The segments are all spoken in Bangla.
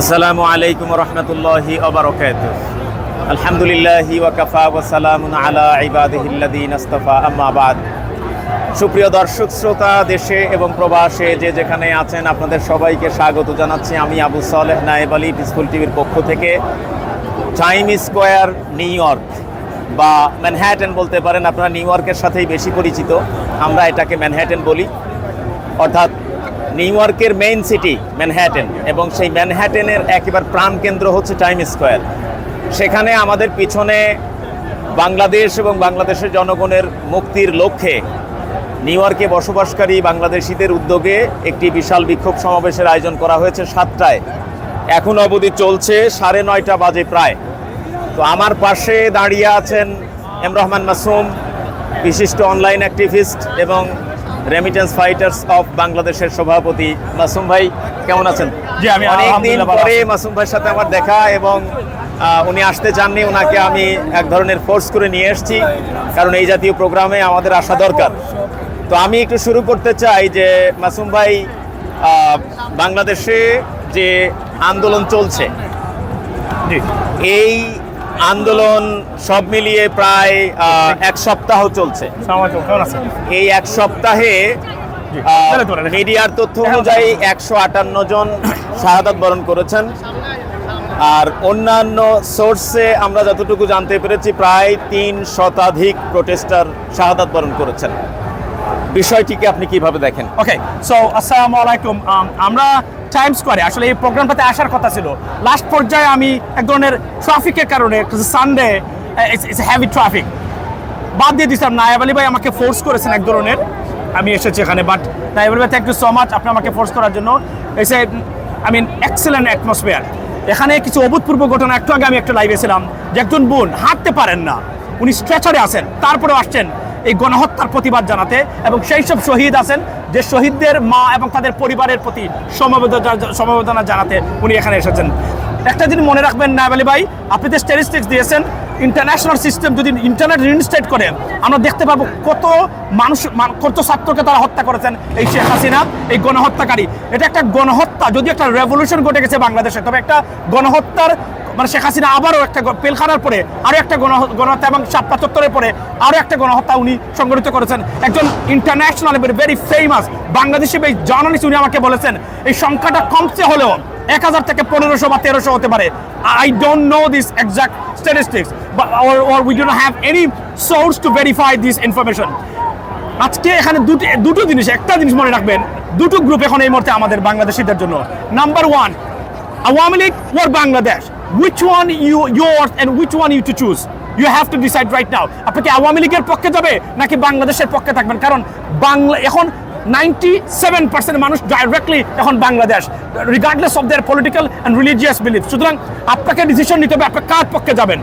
আসসালামু আলাইকুম রহমতুল্লাহি ওয়া বারাকাতুহু। আলহামদুলিল্লাহি ওয়া কাফা ওয়া সালামুন আলা ইবাদিহিল্লাযীনা ইসতাফা, আম্মা বাদ। সুপ্রিয় দর্শক শ্রোতা, দেশে এবং প্রবাসে যে যেখানে আছেন, আপনাদের সবাইকে স্বাগত জানাচ্ছি আমি আবু সালেহ নায়েব আলী, পিসফুল টিভির পক্ষ থেকে। টাইম স্কোয়ার নিউ ইয়র্ক বা ম্যানহ্যাটেন বলতে পারেন, আপনারা নিউ ইয়র্কের সাথেই বেশি পরিচিত, আমরা এটাকে ম্যানহ্যাটেন বলি। অর্থাৎ নিউ ইয়র্কের মেইন সিটি ম্যানহ্যাটেন, এবং সেই ম্যানহ্যাটেনের একেবারে প্রাণকেন্দ্র হচ্ছে টাইম স্কোয়ার। সেখানে আমাদের পিছনে বাংলাদেশ এবং বাংলাদেশের জনগণের মুক্তির লক্ষ্যে নিউ ইয়র্কে বসবাসকারী বাংলাদেশিদের উদ্যোগে একটি বিশাল বিক্ষোভ সমাবেশের আয়োজন করা হয়েছে 7টায়। এখন অবধি চলছে 9:30 বাজে প্রায়। তো আমার পাশে দাঁড়িয়ে আছেন এম রহমান মাসুম, বিশিষ্ট অনলাইন অ্যাক্টিভিস্ট এবং রেমিটেন্স ফাইটার্স অফ বাংলাদেশের সভাপতি। মাসুম ভাই কেমন আছেন? জি, আমি অনেকদিন পরে মাসুম ভাইয়ের সাথে আমার দেখা, এবং উনি আসতে চাননি, ওনাকে আমি এক ধরনের ফোর্স করে নিয়ে এসেছি, কারণ এই জাতীয় প্রোগ্রামে আমাদের আসা দরকার। তো আমি একটু শুরু করতে চাই যে মাসুম ভাই, বাংলাদেশে যে আন্দোলন চলছে, এই আন্দোলন সব মিলিয়ে প্রায় 1 সপ্তাহ চলছে। এই 1 সপ্তাহে মিডিয়ার তথ্য অনুযায়ী 158 জন শাহাদাত বরণ করেছেন, আর অন্যান্য সোর্সে আমরা যতটুকু জানতে পেরেছি প্রায় 3 শতাধিক প্রোটেস্টার শাহাদাত বরণ করেছেন। বিষয়টিকে আপনি কিভাবে দেখেন? ওকে, সো আসসালামু আলাইকুম। আমরা টাইম স্কোয়ারে আসলে এই প্রোগ্রামটাতে আসার কথা ছিল। লাস্ট পর্যায়ে আমি এক ধরনের ট্রাফিকের কারণে, সানডে ইটস হ্যাভি ট্রাফিক, বাদ দিয়ে দিয়েছিলাম। নায়েব আলী ভাই আমাকে ফোর্স করেছেন এক ধরনের, আমি এসেছি এখানে। বাট নায়েব আলী ভাই, থ্যাংক ইউ সো মাচ আপনি আমাকে ফোর্স করার জন্য। এসে এক্সেলেন্ট অ্যাটমসফিয়ার। এখানে কিছু অভূতপূর্ব ঘটনা। একটু আগে আমি একটা লাইভে ছিলাম যে একজন বোন হাঁটতে পারেন না, উনি স্ট্রেচারে আছেন, তারপরেও আসছেন এই গণহত্যার প্রতিবাদ জানাতে, এবং সেই সব শহীদ আছেন যে শহীদদের মা এবং তাদের পরিবারের প্রতি সমবেদনা জানাতে উনি এখানে এসেছেন। একটা জিনিস মনে রাখবেন নায়েব আলী ভাই, আপনি যে স্ট্যাটিস্টিক্স দিয়েছেন, ইন্টারন্যাশনাল সিস্টেম যদি ইন্টারনেট রিইনস্টেট করে, আমরা দেখতে পাবো কত মানুষ, কত ছাত্রকে তারা হত্যা করেছেন এই শেখ হাসিনা, এই গণহত্যাকারী। এটা একটা গণহত্যা। যদি একটা রেভলিউশন ঘটে গেছে বাংলাদেশে, তবে একটা গণহত্যার শেখ হাসিনা আবারও একটা পেলখানার পরে আরও একটা গণহত্যা, এবং ৭৭ পরে আরও একটা গণহত্যা উনি সংগঠিত করেছেন। একজন ইন্টারন্যাশনাল ভেরি ফেমাস বাংলাদেশি এই জার্নালিস্ট, উনি আমাকে বলেছেন এই সংখ্যাটা কমছে হলেও 1000 থেকে 1500 বা 1300 হতে পারে। I don't know this exact statistics, or we don't have any source to verify this information. আজকে এখানে দুটো জিনিস, একটা জিনিস মনে রাখবেন, দুটো গ্রুপ এখন এই মুহূর্তে আমাদের বাংলাদেশিদের জন্য। Number 1, Awami League or Bangladesh, which one yours and which one you to choose? You have to decide right now. আপনি কি আওয়ামী লীগের পক্ষে যাবে নাকি বাংলাদেশের পক্ষে থাকবেন? কারণ এখন 97% মানুষ ডাইরেক্টলি এখন Bangladesh, regardless of their political and religious belief. সুতরাং আপনাকে ডিসিশন নিতে হবে আপনি কার পক্ষে যাবেন।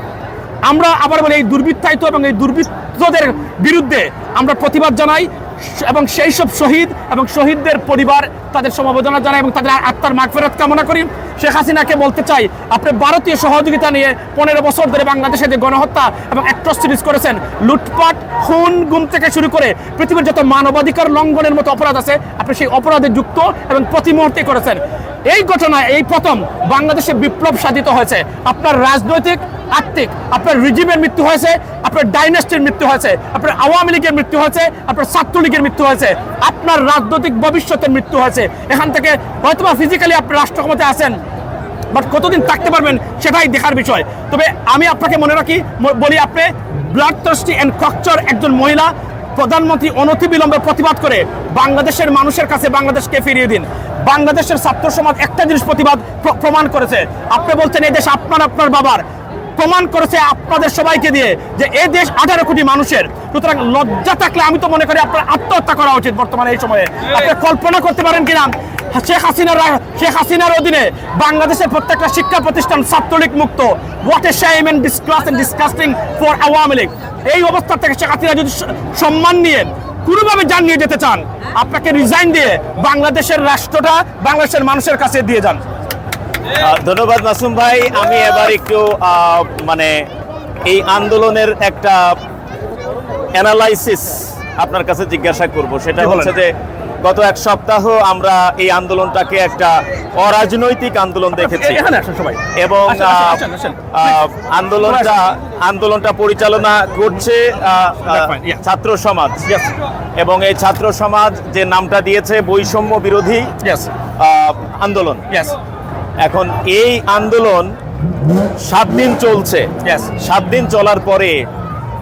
আমরা আবার বলি, এই দুর্বৃত্তায়িত এবং এই দুর্বৃত্তদের বিরুদ্ধে আমরা প্রতিবাদ জানাই, এবং সেই সব শহীদ এবং শহীদদের পরিবার, তাদের সমবেদনা জানাই এবং তাদের আত্মার মাগফিরাত কামনা করি। শেখ হাসিনাকে বলতে চাই, আপনি ভারতীয় সহযোগিতা নিয়ে 15 বছর ধরে বাংলাদেশে যে গণহত্যা এবং অ্যাট্রসিটিস করেছেন, লুটপাট, খুন, গুম থেকে শুরু করে পৃথিবীর যত মানবাধিকার লঙ্ঘনের মতো অপরাধ আছে, আপনি সেই অপরাধে যুক্ত এবং প্রতি মুহূর্তে করেছেন। এই ঘটনায় এই প্রথম বাংলাদেশে বিপ্লব সাধিত হয়েছে। আপনার রাজনৈতিক, আর্থিক, আপনার রিজিমের মৃত্যু হয়েছে, আপনার ডাইনাস্টির মৃত্যু হয়েছে, আপনার আওয়ামী লীগের মৃত্যু হয়েছে, আপনার ছাত্রলীগের মৃত্যু হয়েছে, আপনার রাজনৈতিক ভবিষ্যতের মৃত্যু হয়েছে। এখান থেকে হয়তোবা ফিজিক্যালি আপনি রাষ্ট্র ক্ষমতায় আছেন, বাট কতদিন থাকতে পারবেন সেটাই দেখার বিষয়। তবে আমি আপনাকে মনে রাখি, বলি, আপনি ব্লাডথার্স্টি অ্যান্ড ককচার একজন মহিলা প্রধানমন্ত্রী অনতিবিলম্বে প্রতিবাদ করে বাংলাদেশের মানুষের কাছে বাংলাদেশকে ফিরিয়ে দিন। বাংলাদেশের ছাত্র সমাজ একটা জিনিস প্রমাণ করেছে, আপনি বলছেন এই দেশ আপনার বাবার, প্রমাণ করেছে আপনাদের সবাইকে দিয়ে যে এই দেশ 18 কোটি মানুষের। সুতরাং লজ্জা থাকলে আমি তো মনে করি আপনার আত্মহত্যা করা উচিত বর্তমানে এই সময়ে। আপনি কল্পনা করতে পারেন কিনা শেখ হাসিনার অধীনে বাংলাদেশের প্রত্যেকটা শিক্ষা প্রতিষ্ঠান ছাত্রলীগ মুক্ত। What a shame and disgusting for Awami League. এই অবস্থা থেকে শেখ হাসিনা যদি সম্মান নিয়ে কোনোভাবে যান নিয়ে যেতে চান, আপনাকে রিজাইন দিয়ে বাংলাদেশের রাষ্ট্রটা বাংলাদেশের মানুষের কাছে দিয়ে যান। ধন্যবাদ মাসুম ভাই। আমি এবার একটু এই আন্দোলনের একটা অ্যানালাইসিস আপনার কাছে জিজ্ঞাসা করব। সেটা হচ্ছে যে গত এক সপ্তাহ আমরা এই আন্দোলনটাকে একটা অরাজনৈতিক আন্দোলন দেখেছি এখানে আসেন সবাই। এবং আসেন, আসেন। আন্দোলনটা পরিচালনা করছে Yeah. ছাত্র সমাজ Yes. এবং এই ছাত্র সমাজ যে নামটা দিয়েছে বৈষম্য বিরোধী Yes. আন্দোলন। Yes. এখন এই আন্দোলন 7 দিন চলছে। Yes. 7 দিন চলার পরে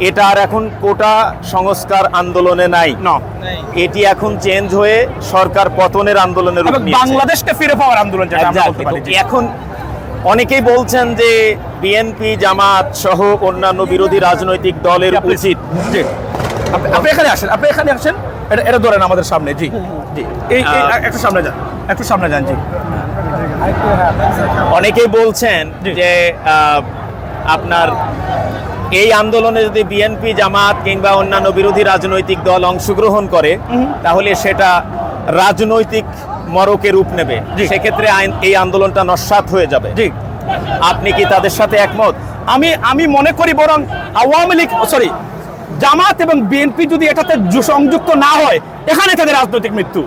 এটা আর এখন কোটা সংস্কার আন্দোলনে নাই। No. এটি এখন চেঞ্জ হয়ে সরকার পতনের আন্দোলনের রূপ এবং নিয়েছে। বাংলাদেশকে ফিরে পাওয়ার আন্দোলন যেটা আমরা বলতে পারি। Exactly. এখন অনেকেই বলছেন যে বিএনপি জামাত সহ অন্যান্য বিরোধী রাজনৈতিক দলের উচিত জি, আপনি এখানে আসেন, আপনি এখানে আসেন, এটা ধরেন আমাদের সামনে। জি জি, একটু সামনে যান, একটু সামনে যান। জি, অনেকেই বলছেন যে আপনার এই আন্দোলনে যদি বিএনপি জামাত কিংবা অন্যান্য বিরোধী রাজনৈতিক দল অংশগ্রহণ করে তাহলে সেটা রাজনৈতিক মরকে রূপ নেবে, সেক্ষেত্রে এই আন্দোলনটা নস্যাৎ হয়ে যাবে। জি, আপনি কি তাদের সাথে একমত? আমি মনে করি বরং আওয়ামী লীগ জামাত এবং বিএনপি যদি এটাতে সংযুক্ত না হয়, এখানে তাদের রাজনৈতিক মৃত্যু।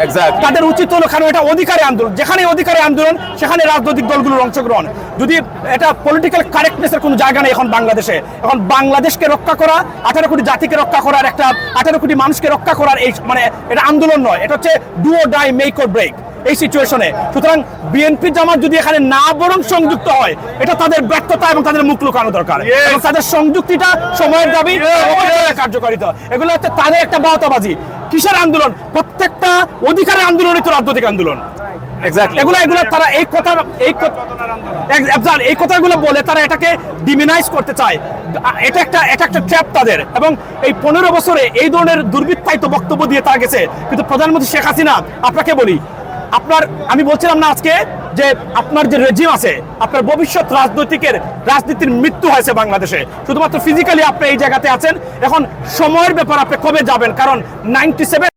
এক্স্যাক্ট। তাদের উচিত হলো, কারণ এটা অধিকারী আন্দোলন, যেখানে অধিকারী আন্দোলন সেখানে রাজনৈতিক দলগুলোর অংশগ্রহণ। যদি এটা পলিটিক্যাল কারেক্টনেসের কোনো জায়গা নেই এখন বাংলাদেশে। এখন বাংলাদেশকে রক্ষা করা, 18 কোটি জাতিকে রক্ষা করার, একটা 18 কোটি মানুষকে রক্ষা করার এই মানে এটা আন্দোলন নয়, এটা হচ্ছে do or die, make or break এই সিচুয়েশনে। সুতরাং বিএনপি জামাত যদি এখানে না বরং সংযুক্ত হয়, এটা তাদের ব্যর্থতা এবং তাদের মুখ লুকানো দরকার। এবং তাদের সংযুক্তিটা সময়ের দাবি, কার্যকারিতা, এগুলো হচ্ছে তাদের একটা বাহতাবাজি। কিসের আন্দোলন? প্রত্যেকটা অধিকারের আন্দোলনই তো রাজনৈতিক আন্দোলন। এক্স্যাক্টলি। এগুলো তারা এই কথাগুলো বলে তারা এটাকে ডিমিনাইজ করতে চায়। এটা একটা ট্র্যাপ তাদের। এবং এই 15 বছরে এই ধরনের দুর্বৃত্তায়িত বক্তব্য দিয়ে তারা গেছে। কিন্তু প্রধানমন্ত্রী শেখ হাসিনা, আপনাকে বলি, আমি বলছিলাম না আজকে যে আপনার যে রেজিম আছে, আপনার ভবিষ্যৎ রাজনীতির মৃত্যু হয়েছে বাংলাদেশে। শুধুমাত্র ফিজিক্যালি আপনি এই জায়গাতে আছেন। এখন সময়ের ব্যাপার, আপনি কবে যাবেন, কারণ 97